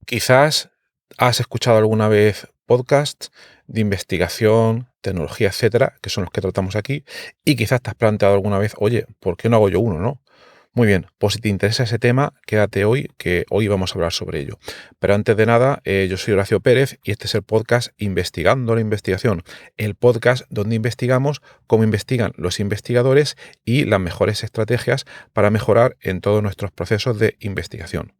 Quizás has escuchado alguna vez podcasts de investigación, tecnología, etcétera, que son los que tratamos aquí, y quizás te has planteado alguna vez, oye, ¿por qué no hago yo uno, no? Muy bien, pues si te interesa ese tema, quédate hoy, que hoy vamos a hablar sobre ello. Pero antes de nada, yo soy Horacio Pérez y este es el podcast Investigando la Investigación, el podcast donde investigamos cómo investigan los investigadores y las mejores estrategias para mejorar en todos nuestros procesos de investigación.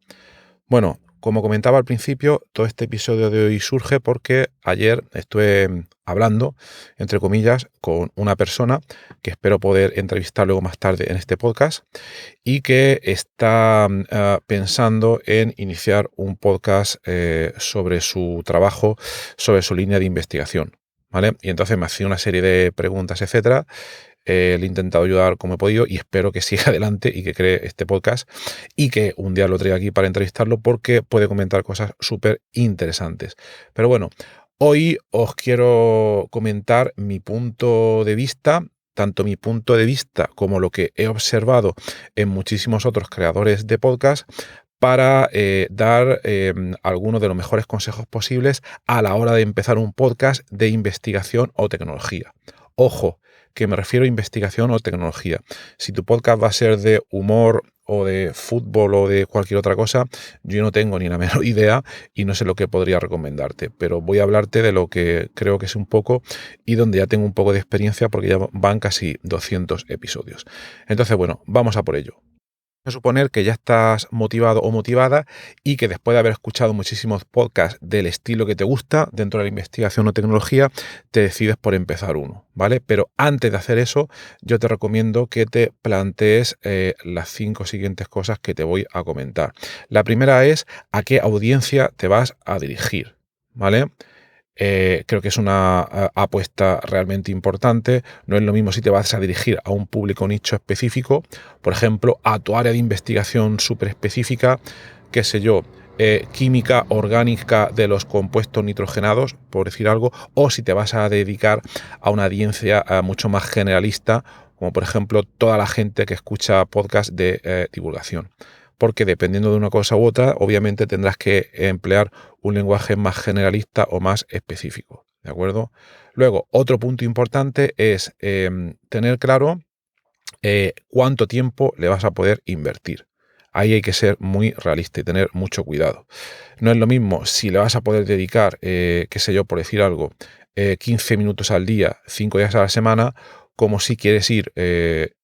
Bueno, como comentaba al principio, todo este episodio de hoy surge porque ayer estuve hablando, entre comillas, con una persona que espero poder entrevistar luego más tarde en este podcast y que está pensando en iniciar un podcast sobre su trabajo, sobre su línea de investigación. ¿Vale? Y entonces me hacía una serie de preguntas, etcétera. Le he intentado ayudar como he podido y espero que siga adelante y que cree este podcast y que un día lo traiga aquí para entrevistarlo porque puede comentar cosas súper interesantes. Pero bueno, hoy os quiero comentar mi punto de vista, tanto mi punto de vista como lo que he observado en muchísimos otros creadores de podcast para dar algunos de los mejores consejos posibles a la hora de empezar un podcast de investigación o tecnología. Ojo, que me refiero a investigación o tecnología. Si tu podcast va a ser de humor o de fútbol o de cualquier otra cosa, yo no tengo ni la menor idea y no sé lo que podría recomendarte, pero voy a hablarte de lo que creo que es un poco y donde ya tengo un poco de experiencia porque ya van casi 200 episodios. Entonces, bueno, vamos a por ello. A suponer que ya estás motivado o motivada y que después de haber escuchado muchísimos podcasts del estilo que te gusta dentro de la investigación o tecnología, te decides por empezar uno, ¿vale? Pero antes de hacer eso, yo te recomiendo que te plantees las 5 siguientes cosas que te voy a comentar. La primera es a qué audiencia te vas a dirigir, ¿vale? Creo que es una apuesta realmente importante. No es lo mismo si te vas a dirigir a un público nicho específico, por ejemplo, a tu área de investigación súper específica, qué sé yo, química orgánica de los compuestos nitrogenados, por decir algo, o si te vas a dedicar a una audiencia mucho más generalista, como por ejemplo toda la gente que escucha podcast de divulgación. Porque dependiendo de una cosa u otra, obviamente tendrás que emplear un lenguaje más generalista o más específico, ¿de acuerdo? Luego, otro punto importante es tener claro cuánto tiempo le vas a poder invertir. Ahí hay que ser muy realista y tener mucho cuidado. No es lo mismo si le vas a poder dedicar, qué sé yo, por decir algo, 15 minutos al día, 5 días a la semana, como si quieres ir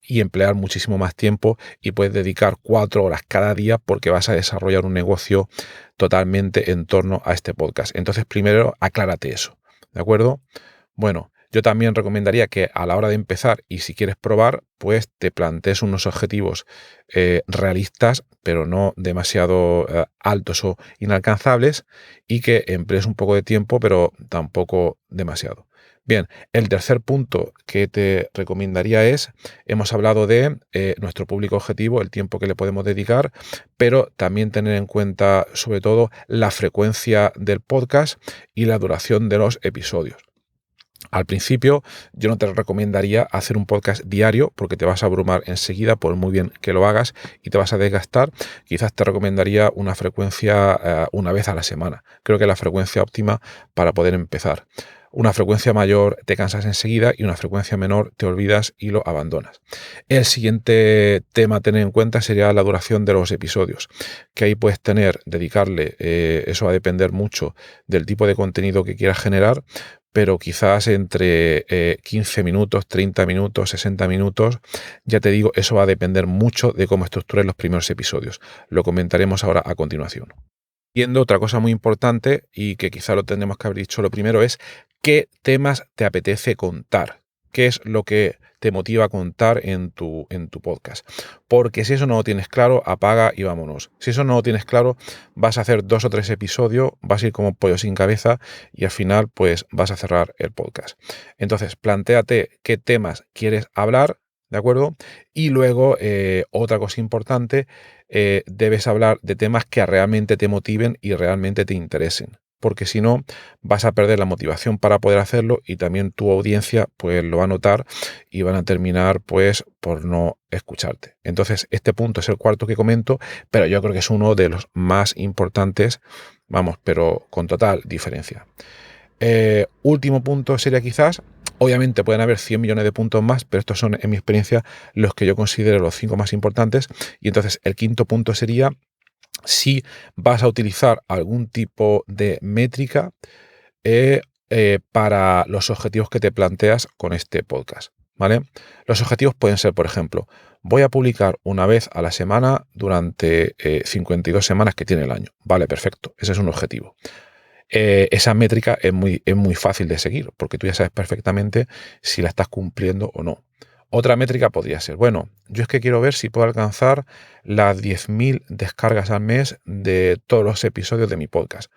y emplear muchísimo más tiempo y puedes dedicar 4 horas cada día porque vas a desarrollar un negocio totalmente en torno a este podcast. Entonces, primero, aclárate eso, ¿de acuerdo? Bueno, yo también recomendaría que a la hora de empezar y si quieres probar, pues te plantees unos objetivos realistas, pero no demasiado altos o inalcanzables y que emplees un poco de tiempo, pero tampoco demasiado. Bien, el tercer punto que te recomendaría es, hemos hablado de nuestro público objetivo, el tiempo que le podemos dedicar, pero también tener en cuenta sobre todo la frecuencia del podcast y la duración de los episodios. Al principio yo no te recomendaría hacer un podcast diario porque te vas a abrumar enseguida por muy bien que lo hagas y te vas a desgastar. Quizás te recomendaría una frecuencia una vez a la semana. Creo que es la frecuencia óptima para poder empezar. Una frecuencia mayor te cansas enseguida y una frecuencia menor te olvidas y lo abandonas. El siguiente tema a tener en cuenta sería la duración de los episodios, que ahí puedes dedicarle, eso va a depender mucho del tipo de contenido que quieras generar, pero quizás entre 15 minutos, 30 minutos, 60 minutos, ya te digo, eso va a depender mucho de cómo estructures los primeros episodios. Lo comentaremos ahora a continuación. Viendo otra cosa muy importante y que quizá lo tendremos que haber dicho lo primero es qué temas te apetece contar, qué es lo que te motiva a contar en tu podcast. Porque si eso no lo tienes claro, apaga y vámonos. Si eso no lo tienes claro, vas a hacer 2 o 3 episodios, vas a ir como pollo sin cabeza y al final pues vas a cerrar el podcast. Entonces, plantéate qué temas quieres hablar, ¿de acuerdo? Y luego, otra cosa importante, debes hablar de temas que realmente te motiven y realmente te interesen. porque si no vas a perder la motivación para poder hacerlo y también tu audiencia pues lo va a notar y van a terminar pues por no escucharte. Entonces este punto es el cuarto que comento, pero yo creo que es uno de los más importantes, vamos, pero con total diferencia. Último punto sería quizás, obviamente pueden haber 100 millones de puntos más, pero estos son en mi experiencia los que yo considero los 5 más importantes. Y entonces el quinto punto sería si vas a utilizar algún tipo de métrica para los objetivos que te planteas con este podcast, ¿vale? Los objetivos pueden ser, por ejemplo, voy a publicar una vez a la semana durante 52 semanas que tiene el año. Vale, perfecto, ese es un objetivo. Esa métrica es muy fácil de seguir, porque tú ya sabes perfectamente si la estás cumpliendo o no. Otra métrica podría ser, bueno, yo es que quiero ver si puedo alcanzar las 10.000 descargas al mes de todos los episodios de mi podcast.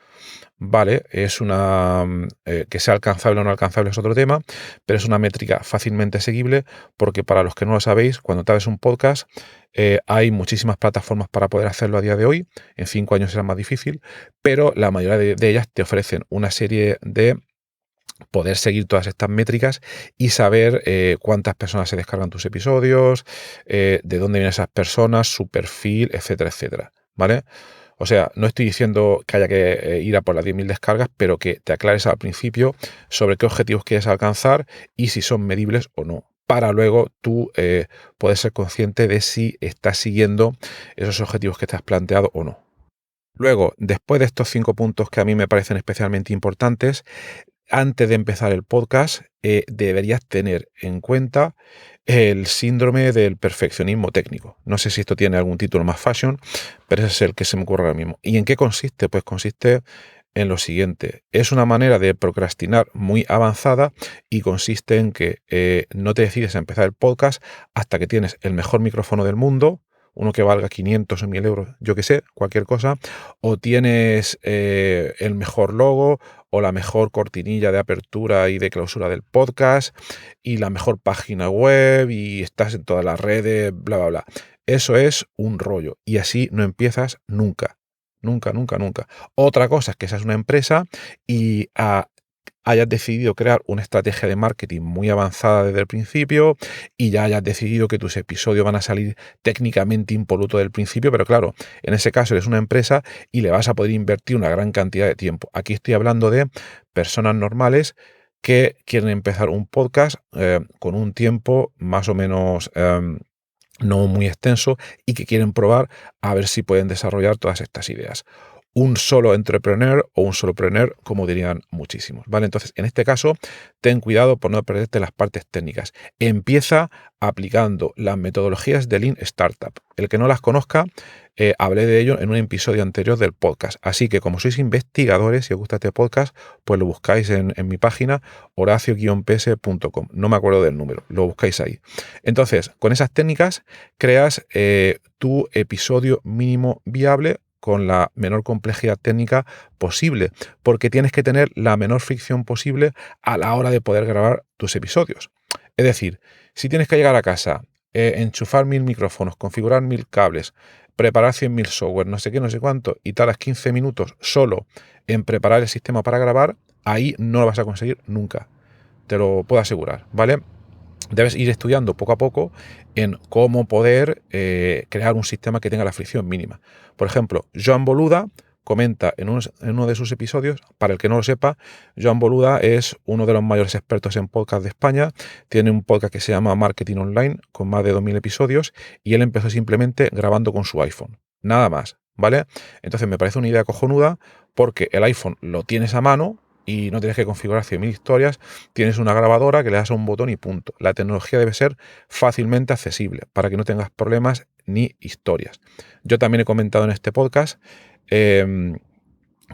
Vale, es que sea alcanzable o no alcanzable es otro tema, pero es una métrica fácilmente seguible porque para los que no lo sabéis, cuando te haces un podcast, hay muchísimas plataformas para poder hacerlo a día de hoy. En 5 años será más difícil, pero la mayoría de ellas te ofrecen una serie de poder seguir todas estas métricas y saber cuántas personas se descargan tus episodios, de dónde vienen esas personas, su perfil, etcétera, etcétera, ¿vale? O sea, no estoy diciendo que haya que ir a por las 10.000 descargas, pero que te aclares al principio sobre qué objetivos quieres alcanzar y si son medibles o no, para luego tú poder ser consciente de si estás siguiendo esos objetivos que te has planteado o no. Luego, después de estos 5 puntos que a mí me parecen especialmente importantes, antes de empezar el podcast, deberías tener en cuenta el síndrome del perfeccionismo técnico. No sé si esto tiene algún título más fashion, pero ese es el que se me ocurre ahora mismo. ¿Y en qué consiste? Pues consiste en lo siguiente. Es una manera de procrastinar muy avanzada y consiste en que no te decides a empezar el podcast hasta que tienes el mejor micrófono del mundo, uno que valga 500 o 1.000 euros, yo que sé, cualquier cosa, o tienes el mejor logo, o la mejor cortinilla de apertura y de clausura del podcast, y la mejor página web, y estás en todas las redes, bla, bla, bla. Eso es un rollo, y así no empiezas nunca. Nunca, nunca, nunca. Otra cosa es que seas una empresa y hayas decidido crear una estrategia de marketing muy avanzada desde el principio y ya hayas decidido que tus episodios van a salir técnicamente impolutos del principio, pero claro, en ese caso eres una empresa y le vas a poder invertir una gran cantidad de tiempo. Aquí estoy hablando de personas normales que quieren empezar un podcast con un tiempo más o menos no muy extenso y que quieren probar a ver si pueden desarrollar todas estas ideas. Un solo entrepreneur o un solopreneur, como dirían muchísimos, ¿vale? Entonces, en este caso, ten cuidado por no perderte las partes técnicas. Empieza aplicando las metodologías de Lean Startup. El que no las conozca, hablé de ello en un episodio anterior del podcast. Así que, como sois investigadores y os gusta este podcast, pues lo buscáis en mi página horacio-ps.com. No me acuerdo del número, lo buscáis ahí. Entonces, con esas técnicas, creas tu episodio mínimo viable con la menor complejidad técnica posible, porque tienes que tener la menor fricción posible a la hora de poder grabar tus episodios. Es decir, si tienes que llegar a casa, enchufar 1.000 micrófonos, configurar 1.000 cables, preparar 100.000 software, no sé qué, no sé cuánto, y tardas 15 minutos solo en preparar el sistema para grabar, ahí no lo vas a conseguir nunca. Te lo puedo asegurar, ¿vale? Debes ir estudiando poco a poco en cómo poder crear un sistema que tenga la fricción mínima. Por ejemplo, Joan Boluda comenta en uno de sus episodios, para el que no lo sepa, Joan Boluda es uno de los mayores expertos en podcast de España, tiene un podcast que se llama Marketing Online, con más de 2.000 episodios, y él empezó simplemente grabando con su iPhone, nada más, ¿vale? Entonces me parece una idea cojonuda porque el iPhone lo tienes a mano, y no tienes que configurar 100.000 historias, tienes una grabadora que le das a un botón y punto. La tecnología debe ser fácilmente accesible para que no tengas problemas ni historias. Yo también he comentado en este podcast,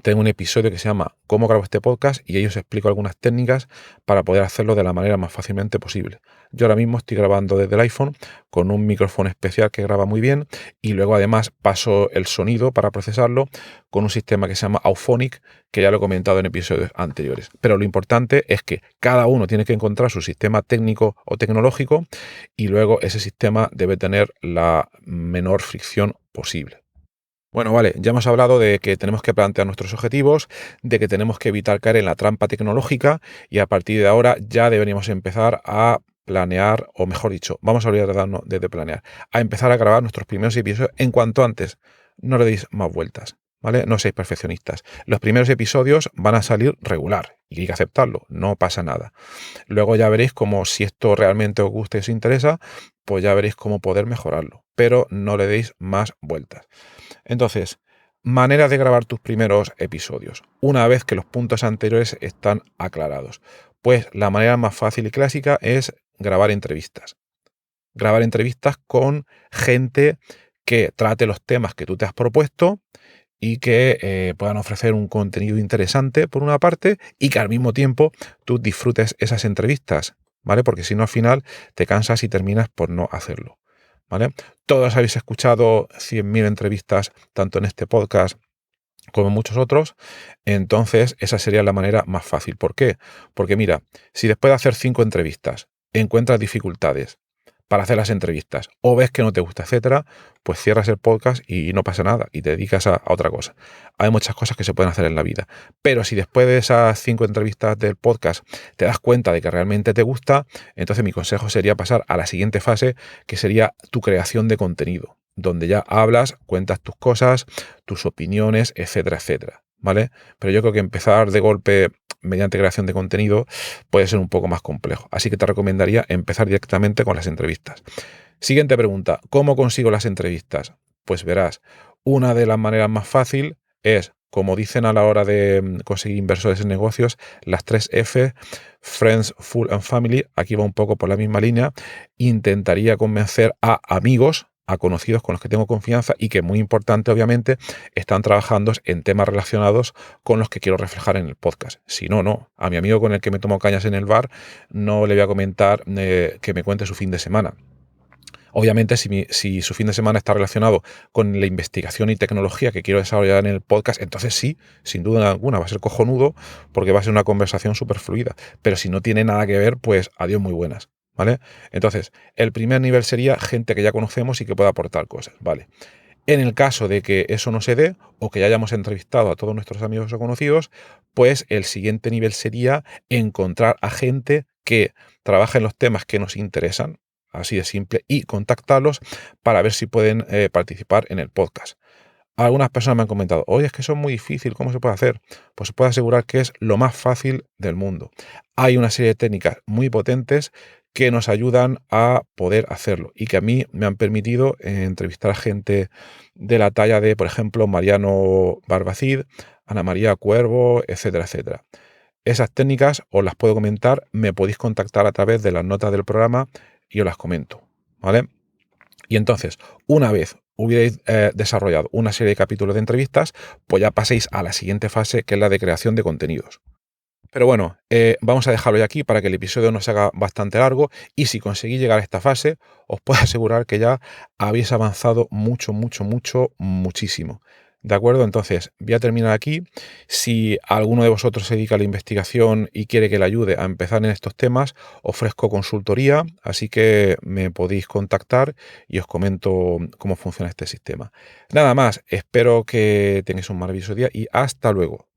tengo un episodio que se llama ¿Cómo grabo este podcast? Y ahí os explico algunas técnicas para poder hacerlo de la manera más fácilmente posible. Yo ahora mismo estoy grabando desde el iPhone con un micrófono especial que graba muy bien y luego además paso el sonido para procesarlo con un sistema que se llama Auphonic, que ya lo he comentado en episodios anteriores. Pero lo importante es que cada uno tiene que encontrar su sistema técnico o tecnológico y luego ese sistema debe tener la menor fricción posible. Bueno, vale, ya hemos hablado de que tenemos que plantear nuestros objetivos, de que tenemos que evitar caer en la trampa tecnológica y a partir de ahora ya deberíamos empezar a planear, o mejor dicho, vamos a olvidarnos de planear, a empezar a grabar nuestros primeros episodios en cuanto antes. No le deis más vueltas, ¿vale? No seáis perfeccionistas. Los primeros episodios van a salir regular y hay que aceptarlo, no pasa nada. Luego ya veréis como si esto realmente os gusta y os interesa, pues ya veréis cómo poder mejorarlo, pero no le deis más vueltas. Entonces, manera de grabar tus primeros episodios, una vez que los puntos anteriores están aclarados. Pues la manera más fácil y clásica es grabar entrevistas. Grabar entrevistas con gente que trate los temas que tú te has propuesto y que puedan ofrecer un contenido interesante por una parte y que al mismo tiempo tú disfrutes esas entrevistas, ¿vale? Porque si no al final te cansas y terminas por no hacerlo, ¿vale? Todos habéis escuchado 100.000 entrevistas tanto en este podcast como en muchos otros, entonces esa sería la manera más fácil. ¿Por qué? Porque mira, si después de hacer 5 entrevistas encuentras dificultades para hacer las entrevistas o ves que no te gusta, etcétera, pues cierras el podcast y no pasa nada y te dedicas a otra cosa. Hay muchas cosas que se pueden hacer en la vida, pero si después de esas 5 entrevistas del podcast te das cuenta de que realmente te gusta, entonces mi consejo sería pasar a la siguiente fase, que sería tu creación de contenido, donde ya hablas, cuentas tus cosas, tus opiniones, etcétera, etcétera, ¿vale? Pero yo creo que empezar de golpe mediante creación de contenido puede ser un poco más complejo. Así que te recomendaría empezar directamente con las entrevistas. Siguiente pregunta, ¿cómo consigo las entrevistas? Pues verás, una de las maneras más fácil es, como dicen a la hora de conseguir inversores en negocios, las 3 F, Friends, Full and Family. Aquí va un poco por la misma línea. Intentaría convencer a amigos, a conocidos con los que tengo confianza y que, muy importante obviamente, están trabajando en temas relacionados con los que quiero reflejar en el podcast. Si no, no. A mi amigo con el que me tomo cañas en el bar no le voy a comentar que me cuente su fin de semana. Obviamente, si su fin de semana está relacionado con la investigación y tecnología que quiero desarrollar en el podcast, entonces sí, sin duda alguna, va a ser cojonudo porque va a ser una conversación súper fluida. Pero si no tiene nada que ver, pues adiós muy buenas, ¿vale? Entonces, el primer nivel sería gente que ya conocemos y que pueda aportar cosas, ¿vale? En el caso de que eso no se dé o que ya hayamos entrevistado a todos nuestros amigos o conocidos, pues el siguiente nivel sería encontrar a gente que trabaja en los temas que nos interesan, así de simple, y contactarlos para ver si pueden participar en el podcast. Algunas personas me han comentado, oye, es que eso es muy difícil, ¿cómo se puede hacer? Pues se puede asegurar que es lo más fácil del mundo. Hay una serie de técnicas muy potentes que nos ayudan a poder hacerlo y que a mí me han permitido entrevistar a gente de la talla de, por ejemplo, Mariano Barbacid, Ana María Cuervo, etcétera, etcétera. Esas técnicas os las puedo comentar, me podéis contactar a través de las notas del programa y os las comento, ¿vale? Y entonces, una vez hubierais desarrollado una serie de capítulos de entrevistas, pues ya paséis a la siguiente fase, que es la de creación de contenidos. Pero bueno, vamos a dejarlo ya aquí para que el episodio no se haga bastante largo y si conseguís llegar a esta fase, os puedo asegurar que ya habéis avanzado mucho, mucho, mucho, muchísimo. ¿De acuerdo? Entonces, voy a terminar aquí. Si alguno de vosotros se dedica a la investigación y quiere que le ayude a empezar en estos temas, ofrezco consultoría, así que me podéis contactar y os comento cómo funciona este sistema. Nada más, espero que tengáis un maravilloso día y hasta luego.